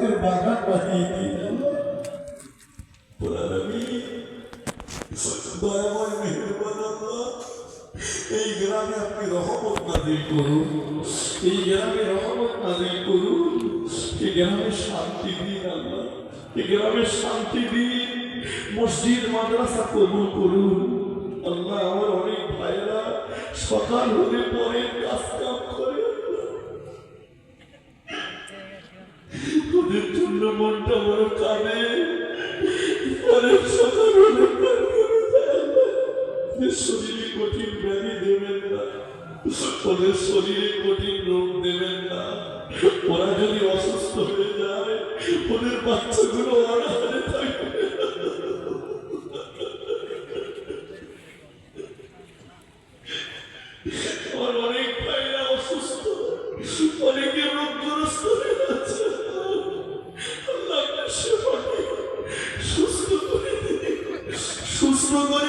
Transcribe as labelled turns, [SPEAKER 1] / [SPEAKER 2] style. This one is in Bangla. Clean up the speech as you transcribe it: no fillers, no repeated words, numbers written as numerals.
[SPEAKER 1] রহমতের বাগান বানিয়ে দিন। দয়াময় মেহেরবান আল্লাহ, এই গ্রামে আপনি রহমত নাযিল করুন, এই গ্রামে রহমত নাযিল করুন, এই গ্রামে শান্তি দিন আল্লাহ, এই গ্রামে শান্তি দিন, মসজিদ মাদ্রাসা কবুল করুন আল্লাহ। আমার অনেক ভাইরা সকাল হলে পরে কাজ কাম করে, ওদের জন্য মনটা বড় কাঁদে। অনেক সকাল হলে শরীরে কঠিন ব্যাধি দেবেন না, ওদের শরীরে কঠিন রোগ দেবেন না। ওরা যদি অসুস্থ হয়ে যায়, ওদের বাচ্চাগুলো অনাহারে থাকবে। আমার অনেক ভাইরা অসুস্থ, অনেকে রোগগ্রস্ত হয়ে আছে। আল্লাহ সুস্থ করে দিন, সুস্থ করে